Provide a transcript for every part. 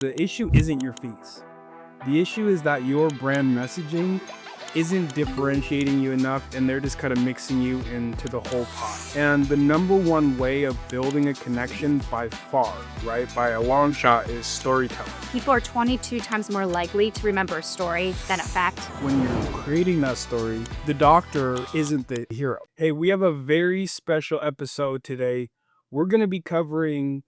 The issue isn't your fees. The issue is that your brand messaging isn't differentiating you enough, and they're just kind of mixing you into the whole pot. And the number one way of building a connection by far, right, by a long shot, is storytelling. People are 22 times more likely to remember a story than a fact. When you're creating that story, the doctor isn't the hero. Hey, we have a very special episode today. We're going to be covering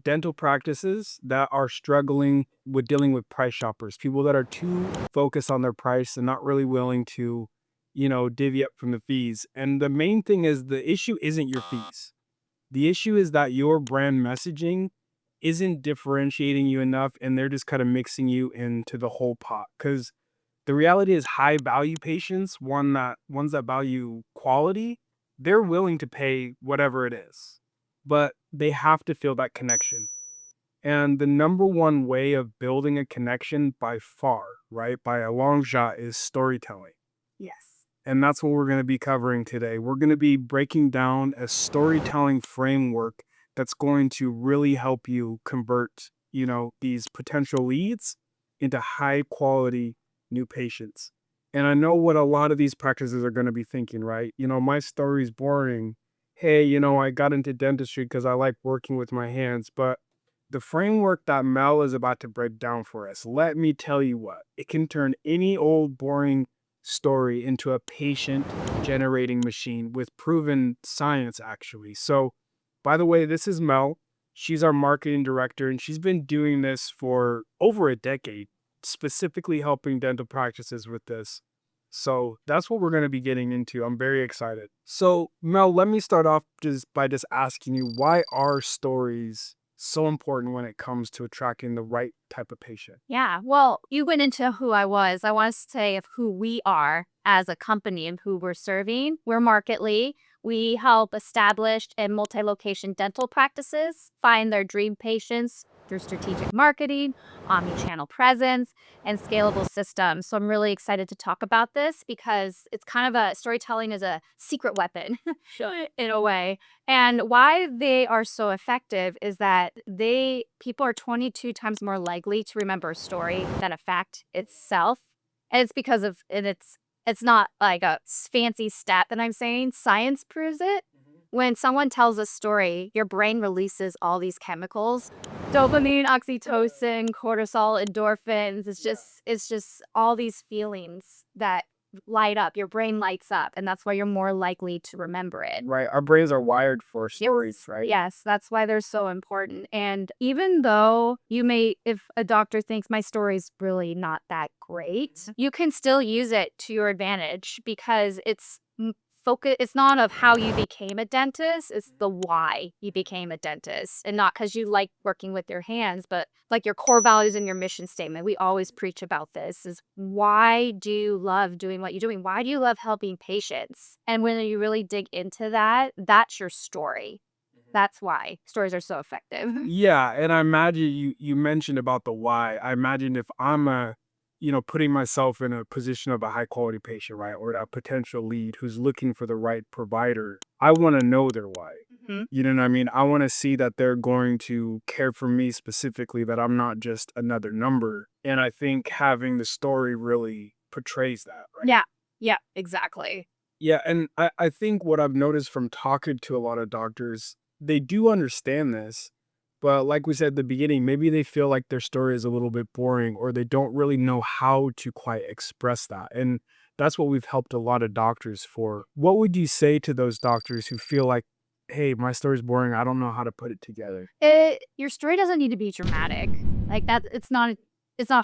dental practices that are struggling with dealing with price shoppers, people that are too focused on their price and not really willing to, divvy up from the fees. And the main thing is the issue isn't your fees. The issue is that your brand messaging isn't differentiating you enough, and they're just kind of mixing you into the whole pot. Because the reality is high value patients, ones that value quality, they're willing to pay whatever it is, but they have to feel that connection. And the number one way of building a connection by far, right, by a long shot, is storytelling. Yes. And that's what we're going to be covering today. We're going to be breaking down a storytelling framework that's going to really help you convert, these potential leads into high quality new patients. And I know what a lot of these practices are going to be thinking, right? My story's boring. Hey, I got into dentistry because I like working with my hands, but the framework that Mel is about to break down for us, let me tell you what, it can turn any old boring story into a patient generating machine with proven science, actually. So, by the way, this is Mel. She's our marketing director, and she's been doing this for over a decade, specifically helping dental practices with this. So that's what we're going to be getting into. I'm very excited. So Mel, let me start off by asking you, why are stories so important when it comes to attracting the right type of patient? Yeah. Well, you went into who I was. I want to say of who we are as a company and who we're serving. We're Marketly. We help established and multi-location dental practices find their dream patients through strategic marketing, omni-channel presence, and scalable systems. So I'm really excited to talk about this because it's kind of storytelling is a secret weapon in a way. And why they are so effective is that people are 22 times more likely to remember a story than a fact itself. And it's because of, and it's not like a fancy stat that I'm saying. Science proves it. When someone tells a story, your brain releases all these chemicals: dopamine, oxytocin, cortisol, endorphins. It's just all these feelings that light up. Your brain lights up, and that's why you're more likely to remember it. Right. Our brains are wired for stories, right? Yes, that's why they're so important. And even though if a doctor thinks my story's really not that great, you can still use it to your advantage because it's not of how you became a dentist, it's the why you became a dentist. And not because you like working with your hands, but like your core values and your mission statement. We always preach about this, is why do you love doing what you're doing? Why do you love helping patients? And when you really dig into that, that's your story. That's why stories are so effective. Yeah, and I imagine you mentioned about the why. I imagine if I'm putting myself in a position of a high quality patient, right, or a potential lead who's looking for the right provider, I want to know their why. You know what I mean? I want to see that they're going to care for me specifically, that I'm not just another number. And I think having the story really portrays that, right? Yeah, exactly. Yeah, and I think what I've noticed from talking to a lot of doctors, they do understand this, but like we said at the beginning, maybe they feel like their story is a little bit boring, or they don't really know how to quite express that. And that's what we've helped a lot of doctors for. What would you say to those doctors who feel like, hey, my story's boring, I don't know how to put it together? Your story doesn't need to be dramatic. Like that, it's not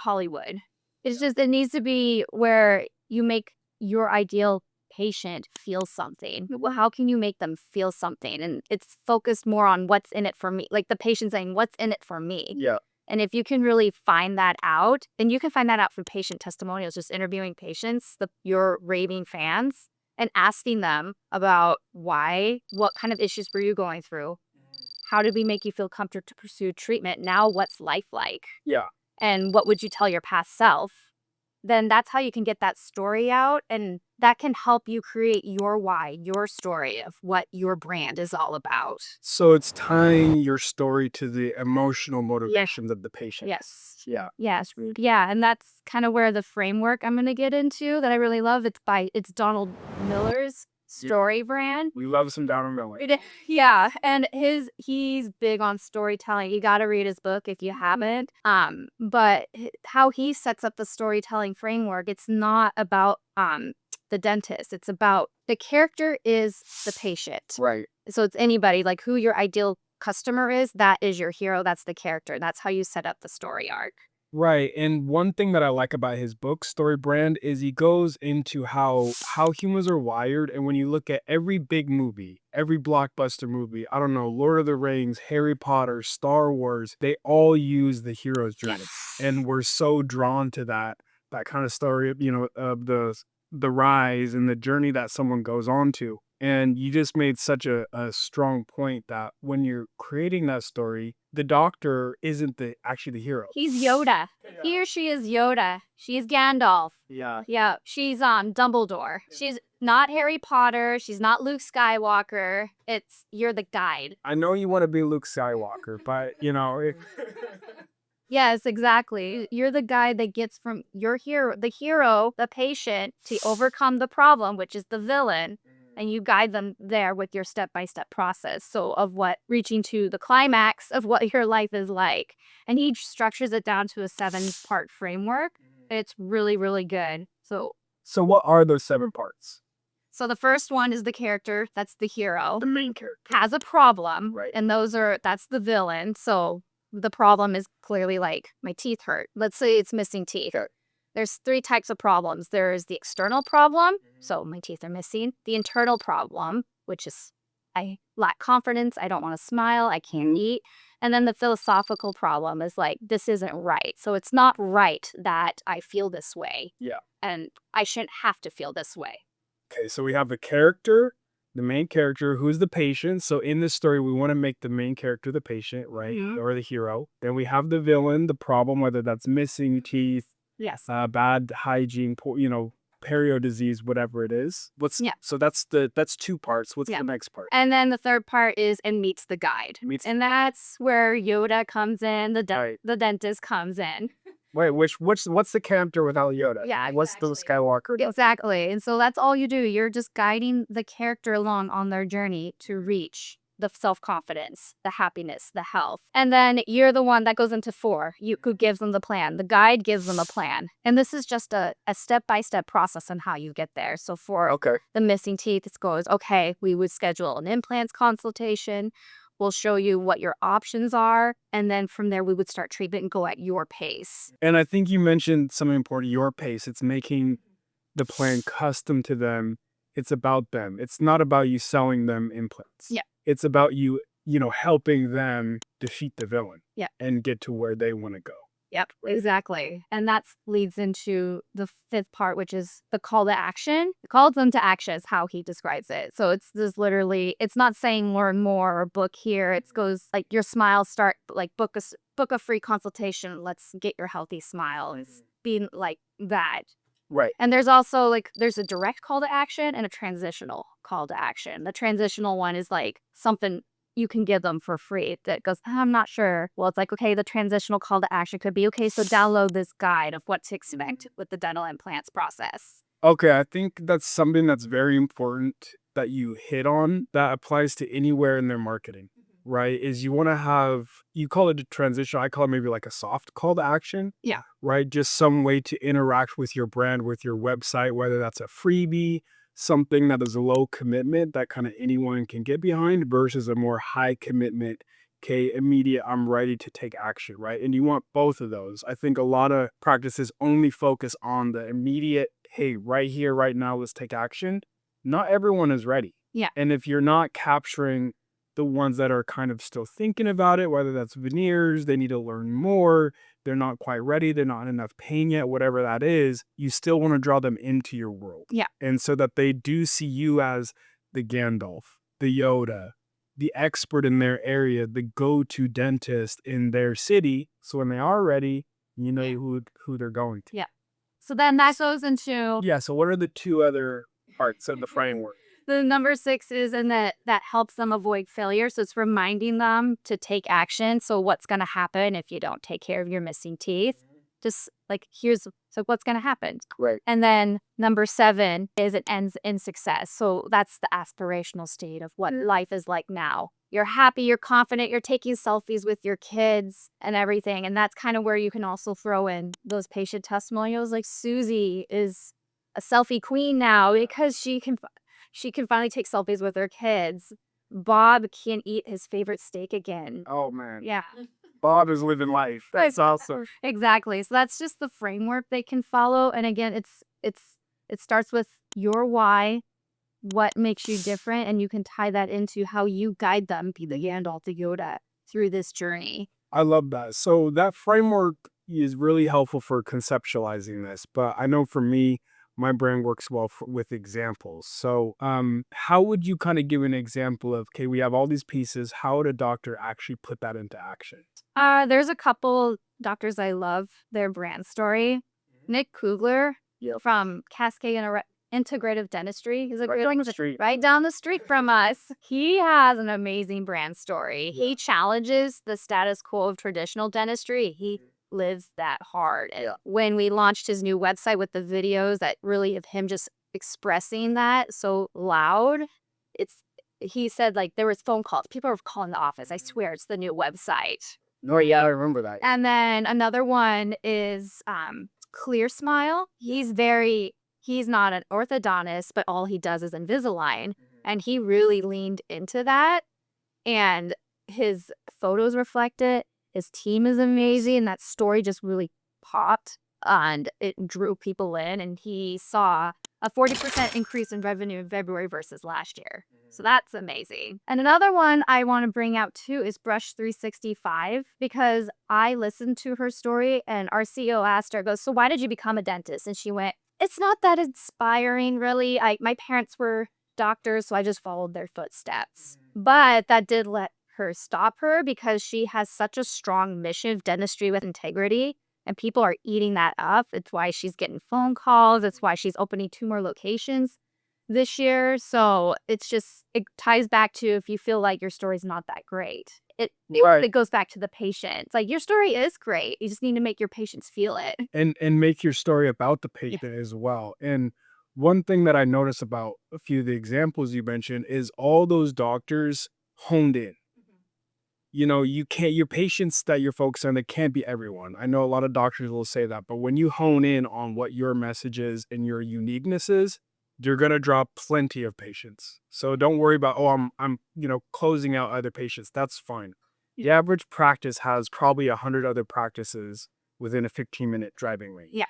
Hollywood. It's just, it needs to be where you make your ideal patient feel something. Well, how can you make them feel something? And it's focused more on what's in it for me. Like the patient saying, what's in it for me? Yeah. And if you can really find that out, then you can find that out from patient testimonials, just interviewing patients, your raving fans, and asking them about what kind of issues were you going through? How did we make you feel comfortable to pursue treatment? Now what's life like? Yeah. And what would you tell your past self? Then that's how you can get that story out. And that can help you create your why, your story of what your brand is all about. So it's tying your story to the emotional motivations of the patient. Yes. Yeah. Yes. Yeah. And that's kind of where the framework I'm going to get into that I really love. It's Donald Miller's StoryBrand. We love some Donald Miller. Yeah, and he's big on storytelling. You got to read his book if you haven't. But how he sets up the storytelling framework, it's not about the dentist. It's about the character is the patient. Right. So it's anybody, like who your ideal customer is, that is your hero, that's the character. That's how you set up the story arc. Right. And one thing that I like about his book, Story Brand, is he goes into how humans are wired. And when you look at every big movie, every blockbuster movie, I don't know, Lord of the Rings, Harry Potter, Star Wars, they all use the hero's journey. And we're so drawn to that kind of story, you know, of the rise and the journey that someone goes on to. And you just made such a strong point that when you're creating that story, the doctor isn't actually the hero. He's Yoda. He or she is Yoda. She's Gandalf. Yeah. Yeah, she's Dumbledore. She's not Harry Potter. She's not Luke Skywalker. You're the guide. I know you want to be Luke Skywalker, but you know, Yes, exactly. You're the guy that gets from your hero, the patient, to overcome the problem, which is the villain, and you guide them there with your step-by-step process. So of what reaching to the climax of what your life is like. And he structures it down to a 7-part framework. It's really, really good. So what are those 7 parts? So the first one is the character, that's the hero. The main character Has a problem, Right. and that's the villain. So the problem is clearly like my teeth hurt. Let's say it's missing teeth. Okay. There's 3 types of problems. There's the external problem, so my teeth are missing. The internal problem, which is I lack confidence, I don't want to smile, I can't eat. And then the philosophical problem is like, this isn't right. So it's not right that I feel this way. Yeah. And I shouldn't have to feel this way. Okay, so we have the character, the main character, who's the patient. So in this story, we want to make the main character the patient, right? Or the hero. Then we have the villain, the problem, whether that's missing teeth, Yes. bad hygiene, poor, you know, perio disease, whatever it is. So that's 2 parts. What's the next part? And then the third part is and meets the guide. And that's where Yoda comes in, the dentist comes in. Wait, what's the character without Yoda? Yeah, What's the Skywalker? Exactly. And so that's all you do. You're just guiding the character along on their journey to reach the self-confidence, the happiness, the health. And then you're the one that goes into 4. Who gives them the plan. The guide gives them a plan. And this is just a step-by-step process on how you get there. So for the missing teeth, it goes, okay, we would schedule an implants consultation. We'll show you what your options are. And then from there, we would start treatment and go at your pace. And I think you mentioned something important, your pace. It's making the plan custom to them. It's about them. It's not about you selling them implants. Yeah. It's about you helping them defeat the villain. Yeah. And get to where they want to go. Yep, exactly. And that leads into the 5th part, which is the call to action. The call them to action is how he describes it. So it's just literally, it's not saying learn more or book here. It goes like your smile start, like book a free consultation. Let's get your healthy smile. It's being like that. Right. And there's also there's a direct call to action and a transitional call to action. The transitional one is like something you can give them for free that goes, I'm not sure. Well, it's like, okay, the transitional call to action could be, okay, so download this guide of what to expect with the dental implants process. Okay, I think that's something that's very important that you hit on that applies to anywhere in their marketing, right? Is you want to have, you call it a transition, I call it maybe like a soft call to action. Yeah. Right? Just some way to interact with your brand, with your website, whether that's a freebie, something that is a low commitment that kind of anyone can get behind versus a more high commitment, okay, immediate, I'm ready to take action, right? And you want both of those. I think a lot of practices only focus on the immediate, hey, right here, right now, let's take action. Not everyone is ready. Yeah. And if you're not capturing the ones that are kind of still thinking about it, whether that's veneers, they need to learn more, they're not quite ready, they're not in enough pain yet, whatever that is, you still want to draw them into your world. Yeah. And so that they do see you as the Gandalf, the Yoda, the expert in their area, the go-to dentist in their city. So when they are ready, you know who they're going to. Yeah. So then that goes into... Yeah, so what are the 2 other parts of the framework. The number 6 is and that helps them avoid failure. So it's reminding them to take action. So what's going to happen if you don't take care of your missing teeth? Just like so what's going to happen? Right. And then number 7 is it ends in success. So that's the aspirational state of what life is like now. You're happy, you're confident, you're taking selfies with your kids and everything. And that's kind of where you can also throw in those patient testimonials. Like Susie is a selfie queen now because she can finally take selfies with her kids. Bob can eat his favorite steak again. Oh man. Yeah. Bob is living life. That's awesome. Exactly. So that's just the framework they can follow. And again, it starts with your why, what makes you different, and you can tie that into how you guide them, be the Gandalf, the Yoda, through this journey. I love that. So that framework is really helpful for conceptualizing this, but I know for me, my brain works well with examples. So how would you kind of give an example of, okay, we have all these pieces, how would a doctor actually put that into action? There's a couple doctors I love their brand story. Nick Kugler from Cascade Integrative Dentistry. He's Right down the street. Right down the street from us. He has an amazing brand story. He challenges the status quo of traditional dentistry. He lives that hard. And when we launched his new website with the videos that really of him just expressing that so loud, he said like there was phone calls. People were calling the office. I swear it's the new website. Oh yeah, I remember that. And then another one is Clearsmile. He's not an orthodontist, but all he does is Invisalign. And he really leaned into that. And his photos reflect it. His team is amazing. And that story just really popped and it drew people in. And he saw a 40% increase in revenue in February versus last year. So that's amazing. And another one I want to bring out too is Brush 365 because I listened to her story and our CEO asked her, goes, so why did you become a dentist? And she went, it's not that inspiring really. My parents were doctors, so I just followed their footsteps. But that did let her stop her because she has such a strong mission of dentistry with integrity. And people are eating that up. It's why she's getting phone calls. It's why she's opening 2 more locations this year. So it ties back to if you feel like your story's not that great. It goes back to the patient. It's like your story is great. You just need to make your patients feel it. And make your story about the patient as well. And one thing that I noticed about a few of the examples you mentioned is all those doctors honed in. You know, your patients that you're focused on, they can't be everyone. I know a lot of doctors will say that, but when you hone in on what your message is and your uniqueness is, you're going to draw plenty of patients. So don't worry about, I'm closing out other patients. That's fine. The average practice has probably 100 other practices within a 15-minute driving range. Yeah.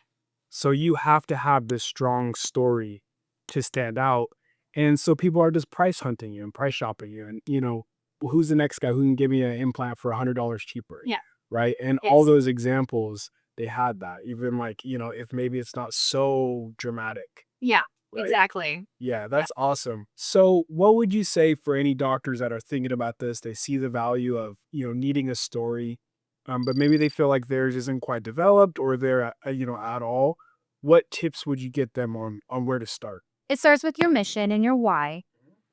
So you have to have this strong story to stand out. And so people are just price hunting you and price shopping you. And, who's the next guy who can give me an implant for $100 cheaper? Yeah. Right. And all those examples, they had that. Even like, if maybe it's not so dramatic. Yeah, right? Exactly. Yeah, that's awesome. So what would you say for any doctors that are thinking about this? They see the value of, needing a story, but maybe they feel like theirs isn't quite developed or they're, at all. What tips would you get them on where to start? It starts with your mission and your why.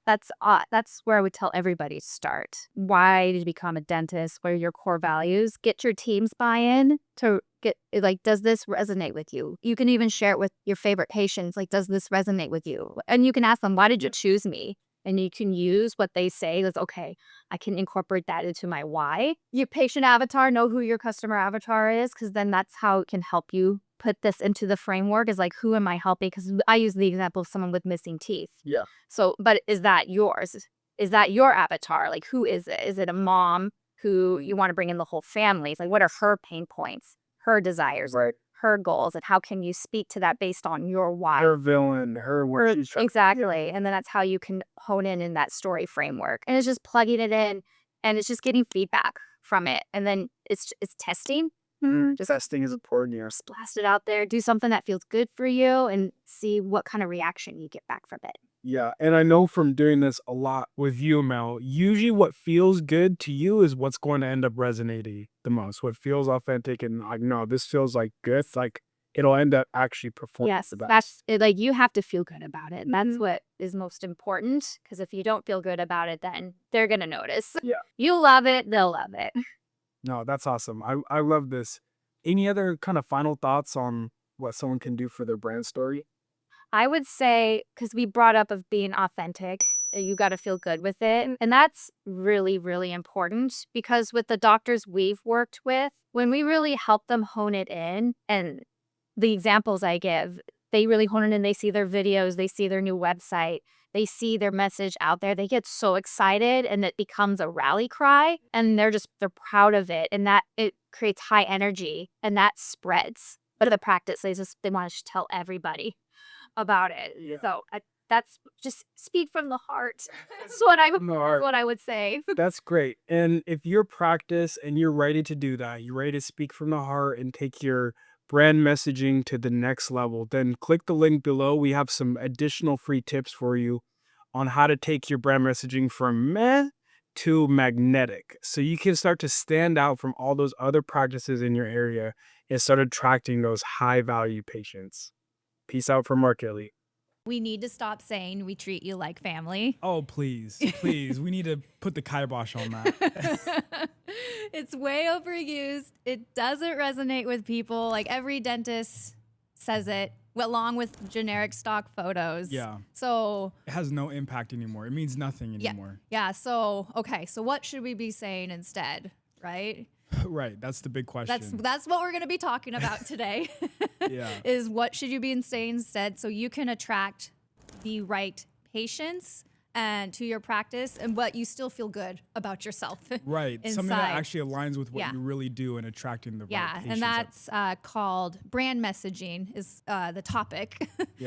That's where I would tell everybody to start. Why did you become a dentist? What are your core values? Get your team's buy-in to get like, does this resonate with you? You can even share it with your favorite patients. Like, does this resonate with you? And you can ask them, why did you choose me? And you can use what they say as, okay, I can incorporate that into my why. Your patient avatar, know who your customer avatar is, because then that's how it can help you put this into the framework is like, who am I helping? Because I use the example of someone with missing teeth. Yeah. So, but is that yours? Is that your avatar? Like, who is it? Is it a mom who you want to bring in the whole family? It's like, what are her pain points, her desires, Right. her goals, and how can you speak to that based on your why? Her villain, her work. Exactly. And then that's how you can hone in that story framework. And it's just plugging it in and it's just getting feedback from it. And then it's testing. Just testing is important here. Just blast it out there, do something that feels good for you and see what kind of reaction you get back from it. Yeah, and I know from doing this a lot with you, Mel, usually what feels good to you is what's going to end up resonating the most. What feels authentic and like, no, this feels like good. It's like it'll end up actually performing Yes, the best. that's it, like, you have to feel good about it. That's Mhm. what is most important, because if you don't feel good about it, then they're gonna notice. Yeah. You love it, they'll love it. No, that's awesome. I love this. Any other kind of final thoughts on what someone can do for their brand story? I would say, because we brought up of being authentic, you gotta feel good with it, and that's really, really important because with the doctors we've worked with, when we really help them hone it in, and the examples I give, they really hone it in, they see their videos, they see their new website, they see their message out there, they get so excited, and it becomes a rally cry, and they're proud of it, and that it creates high energy, and that spreads. But the practice, they wanna tell everybody about it. Yeah. So, that's just speak from the heart. That's what I From the heart. what I would say. That's great. And if you're practice and you're ready to do that, you're ready to speak from the heart and take your brand messaging to the next level, then click the link below. We have some additional free tips for you on how to take your brand messaging from meh to magnetic. So you can start to stand out from all those other practices in your area and start attracting those high value patients. Peace out from Mark Ellie. We need to stop saying we treat you like family. Oh, please, please. We need to put the kibosh on that. It's way overused. It doesn't resonate with people. Like every dentist says it, along with generic stock photos. Yeah. So It has no impact anymore. It means nothing anymore. yeah. So okay. So what should we be saying instead? Right. Right. That's the big question. That's what we're going to be talking about today. Yeah. Is what should you be saying instead, so you can attract the right patients and to your practice, and but you still feel good about yourself. Right. Something inside. that actually aligns with what Yeah. you really do in attracting the right Yeah, patients. and that's called brand messaging is the topic. Yeah.